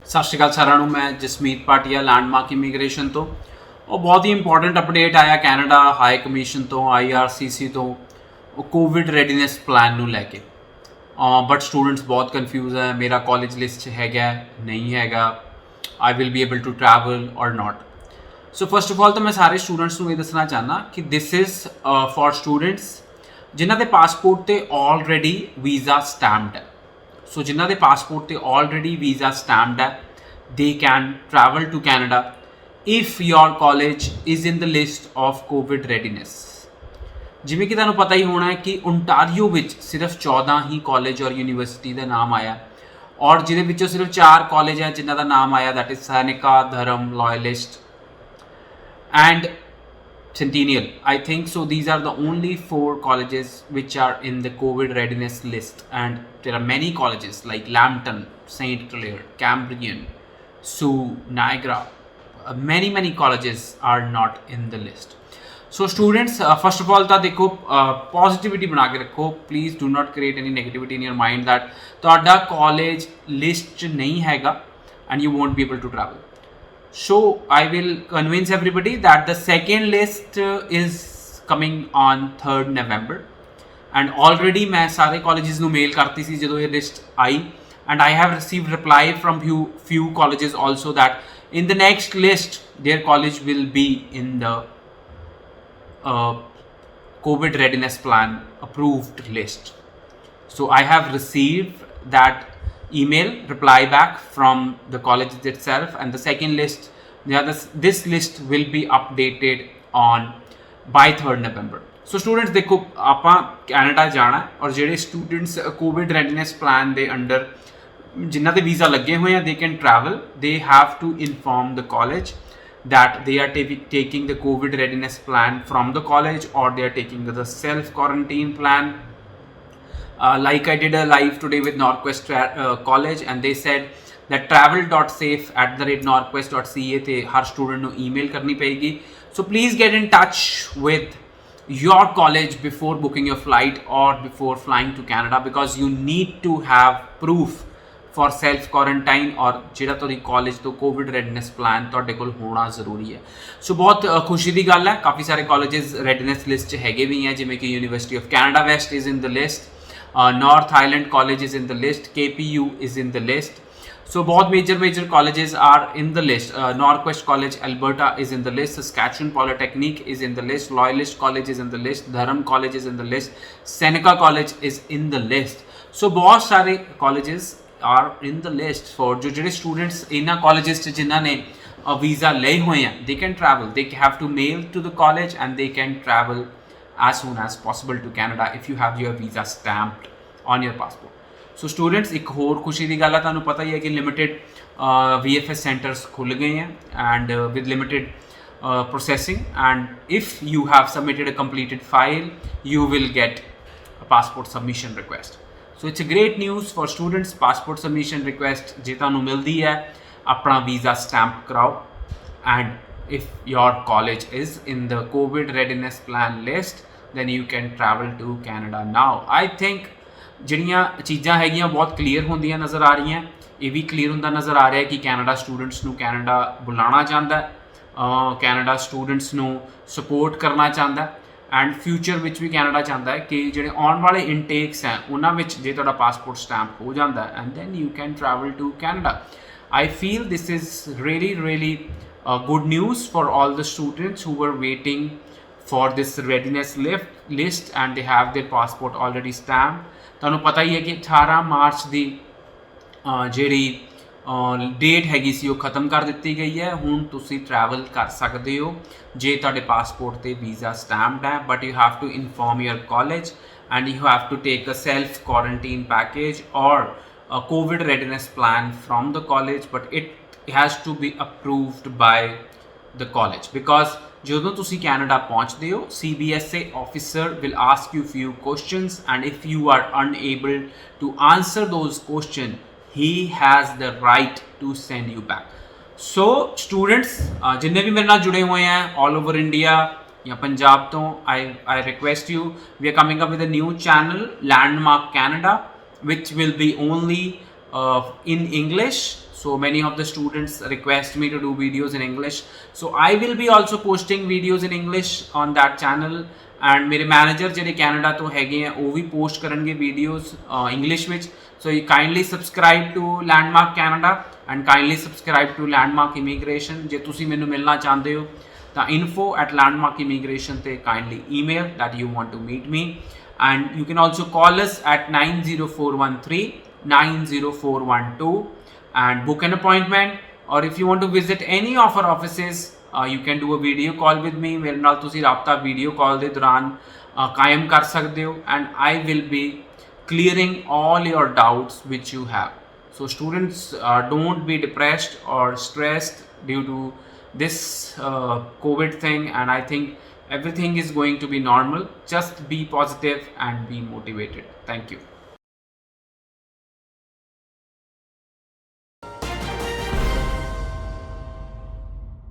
ਸਤਿ ਸ਼੍ਰੀ ਅਕਾਲ ਸਾਰਿਆਂ ਨੂੰ। ਮੈਂ ਜਸਮੀਤ ਪਾਟਿਆ ਲੈਂਡਮਾਰਕ ਇਮੀਗ੍ਰੇਸ਼ਨ ਤੋਂ। ਉਹ ਬਹੁਤ ਹੀ ਇੰਪੋਰਟੈਂਟ ਅਪਡੇਟ ਆਇਆ ਕੈਨੇਡਾ ਹਾਈ ਕਮਿਸ਼ਨ ਤੋਂ, IRCC ਤੋਂ, ਉਹ ਕੋਵਿਡ ਰੈਡੀਨੈਸ ਪਲਾਨ ਨੂੰ ਲੈ ਕੇ। ਬਟ ਸਟੂਡੈਂਟਸ ਬਹੁਤ ਕਨਫਿਊਜ਼ ਹੈ, ਮੇਰਾ ਕਾਲਜ ਲਿਸਟ 'ਚ ਹੈਗਾ ਨਹੀਂ ਹੈਗਾ, I will be able to travel or not. So first of all ਤਾਂ ਮੈਂ ਸਾਰੇ ਸਟੂਡੈਂਟਸ ਨੂੰ ਇਹ ਦੱਸਣਾ ਚਾਹੁੰਦਾ ਕਿ ਦਿਸ ਇਜ਼ ਫॉर ਸਟੂਡੈਂਟਸ ਜਿਨ੍ਹਾਂ ਦੇ ਪਾਸਪੋਰਟ ਤੇ ਆਲਰੇਡੀ ਵੀਜ਼ਾ ਸਟੈਂਪਡ ਹੈ। ਸੋ ਜਿਨ੍ਹਾਂ ਦੇ ਪਾਸਪੋਰਟ ਤੇ ਆਲਰੇਡੀ ਵੀਜ਼ਾ ਸਟੈਂਪਡ ਹੈ, they can travel to Canada if your college is in the list of COVID readiness। ਜਿਵੇਂ ਕਿ ਤੁਹਾਨੂੰ ਪਤਾ ਹੀ ਹੋਣਾ ਹੈ ਕਿ ਓਨਟਾਰੀਓ ਵਿੱਚ ਸਿਰਫ 14 ਹੀ ਕਾਲਜ ਔਰ ਯੂਨੀਵਰਸਿਟੀ ਦਾ ਨਾਮ ਆਇਆ, ਔਰ ਜਿਹਦੇ ਵਿੱਚੋਂ ਸਿਰਫ 4 ਕਾਲਜ ਹੈ ਜਿਨ੍ਹਾਂ ਦਾ ਨਾਮ ਆਇਆ, ਦੈਟ ਇਜ਼ ਸੈਨਿਕਾ, ਧਰਮ, Loyalist and Centennial. I think so these are the only 4 colleges which are in the COVID readiness list, and there are many colleges like Lambton, St. Clair, Cambrian, Sioux, Niagara. Many colleges are not in the list. So students, first of all ਤਾਂ ਦੇਖੋ positivity ਬਣਾ ਕੇ ਰੱਖੋ, please do not create any negativity in your mind that ਤੁਹਾਡਾ college list 'ਚ ਨਹੀਂ ਹੈਗਾ and you won't be able to travel. So I will convince everybody that the second list is coming on 3rd November, and already मैं सारे colleges ਨੂੰ mail करती सी ਜਦੋਂ ये list I, and I have received reply from few colleges also that in the next list their college will be in the COVID readiness plan approved list. So I have received that email reply back from the college itself, and the second list, this list will be updated on by 3rd November. So students देखो ਆਪਾਂ Canada ਜਾਣਾ ਔਰ ਜਿਹੜੇ students Covid readiness plan ਦੇ under ਜਿਨ੍ਹਾਂ ਦੇ visa ਲੱਗੇ ਹੋਏ ਆ, they can travel. They have to inform the college that they are taking the COVID readiness plan from the college, or they are taking the self quarantine plan. Like I did a live today with Northwest College, and they said that travel.safe@northwest.ca ਤੇ ਹਰ student ਨੂੰ email ਕਰਨੀ ਪਏਗੀ. So please get in touch with your college before booking your flight or before flying to Canada, because you need to have proof for self quarantine ਔਰ ਜਿਹੜਾ ਤੁਹਾਡੀ college ਤੋਂ Covid readiness plan ਤੁਹਾਡੇ ਕੋਲ ਹੋਣਾ ਜ਼ਰੂਰੀ ਹੈ। ਸੋ ਬਹੁਤ ਖੁਸ਼ੀ ਦੀ ਗੱਲ ਹੈ, ਕਾਫੀ ਸਾਰੇ ਕਾਲਜਸ ਰੈਡੀਨੈਸ ਲਿਸਟ 'ਚ ਹੈਗੇ ਵੀ ਹੈ, ਜਿਵੇਂ ਕਿ university of Canada West is in the list, North Island College is in the list, KPU is in the list. So बहुत major colleges are in the list. Northwest College Alberta is in the list, Saskatchewan Polytechnic is in the list, Loyalist College is in the list, Dharam College is in the list, Seneca College is in the list. So बहुत सारे colleges are in the list for जो ਜਿਹੜੇ students ਇਹਨਾਂ colleges 'ਚ ਜਿਨ੍ਹਾਂ ਨੇ visa ਲਏ ਹੋਏ ਆ, they can travel. They have to mail to the college and they can travel as soon as possible to Canada if you have your visa stamped on your passport. So students, ਇੱਕ ਹੋਰ ਖੁਸ਼ੀ ਦੀ ਗੱਲ ਹੈ, ਤੁਹਾਨੂੰ ਪਤਾ ਹੀ ਹੈ ਕਿ limited VFS centers ਖੁੱਲ੍ਹ ਗਏ हैं and with limited processing, and if you have submitted a completed file you will get a passport submission request. So it's a great news for students. Passport submission request ਜੇ ਤੁਹਾਨੂੰ ਮਿਲਦੀ ਹੈ, ਆਪਣਾ visa stamp ਕਰਾਓ, and if your college is in the COVID readiness plan list then you can travel to Canada now. I think ਜਿਹੜੀਆਂ ਚੀਜ਼ਾਂ ਹੈਗੀਆਂ ਬਹੁਤ ਕਲੀਅਰ ਹੁੰਦੀਆਂ ਨਜ਼ਰ ਆ ਰਹੀਆਂ। ਇਹ ਵੀ ਕਲੀਅਰ ਹੁੰਦਾ ਨਜ਼ਰ ਆ ਰਿਹਾ ਕਿ ਕੈਨੇਡਾ ਸਟੂਡੈਂਟਸ ਨੂੰ ਕੈਨੇਡਾ ਬੁਲਾਉਣਾ ਚਾਹੁੰਦਾ, ਕੈਨੇਡਾ ਸਟੂਡੈਂਟਸ ਨੂੰ ਸਪੋਰਟ ਕਰਨਾ ਚਾਹੁੰਦਾ, ਐਂਡ ਫਿਊਚਰ ਵਿੱਚ ਵੀ ਕੈਨੇਡਾ ਚਾਹੁੰਦਾ ਹੈ ਕਿ ਜਿਹੜੇ ਆਉਣ ਵਾਲੇ ਇਨਟੇਕਸ ਹੈ ਉਹਨਾਂ ਵਿੱਚ ਜੇ ਤੁਹਾਡਾ ਪਾਸਪੋਰਟ ਸਟੈਂਪ ਹੋ ਜਾਂਦਾ and then you can travel to Canada. I feel this is really good news for all the students who were waiting for this readiness list and they have their passport already stamped. ਤੁਹਾਨੂੰ ਪਤਾ ਹੀ ਹੈ ਕਿ 18 March ਦੀ ਜਿਹੜੀ date ਹੈਗੀ ਸੀ ਉਹ ਖਤਮ ਕਰ ਦਿੱਤੀ ਗਈ ਹੈ। ਹੁਣ ਤੁਸੀਂ ਟਰੈਵਲ ਕਰ ਸਕਦੇ ਹੋ ਜੇ ਤੁਹਾਡੇ ਪਾਸਪੋਰਟ ਤੇ ਵੀਜ਼ਾ ਸਟੈਂਪਡ ਹੈ, but you have to inform your college and you have to take a self quarantine package or a COVID readiness plan from the college, but it has to be approved by the college, because ਜਦੋਂ ਤੁਸੀਂ Canada ਪਹੁੰਚਦੇ ਹੋ CBSA officer will ask you few questions, and if you are unable to answer those questions he has the right to send you back. So students ਜਿੰਨੇ ਵੀ ਮੇਰੇ ਨਾਲ ਜੁੜੇ ਹੋਏ हैं all over India ਜਾਂ ਪੰਜਾਬ ਤੋਂ, I request you, we are coming up with a new channel, Landmark Canada, which will be only in English. So many of the students request me to do videos in English. So I will be also posting videos in English on that channel. And मेरे manager ਜਿਹੜੇ Canada ਤੋਂ ਹੈਗੇ ਆ ਉਹ ਵੀ post ਕਰਨਗੇ videos English ਵਿੱਚ. So you kindly subscribe to Landmark Canada and kindly subscribe to Landmark Immigration. ਜੇ ਤੁਸੀਂ ਮੈਨੂੰ ਮਿਲਣਾ ਚਾਹੁੰਦੇ ਹੋ ਤਾਂ info@Landmark Immigration ਤੇ kindly email that you want to meet me. And you can also call us at 90413 90412 and book an appointment. Or if you want to visit any of our offices, you can do a video call with me. ਮੇਰੇ ਨਾਲ ਤੁਸੀਂ ਰਾਬਤਾ video call ਦੇ ਦੌਰਾਨ ਕਾਇਮ ਕਰ ਸਕਦੇ ਹੋ and I will be clearing all your doubts which you have. So students, don't be depressed or stressed due to this COVID thing, and I think everything is going to be normal. Just be positive and be motivated. Thank you.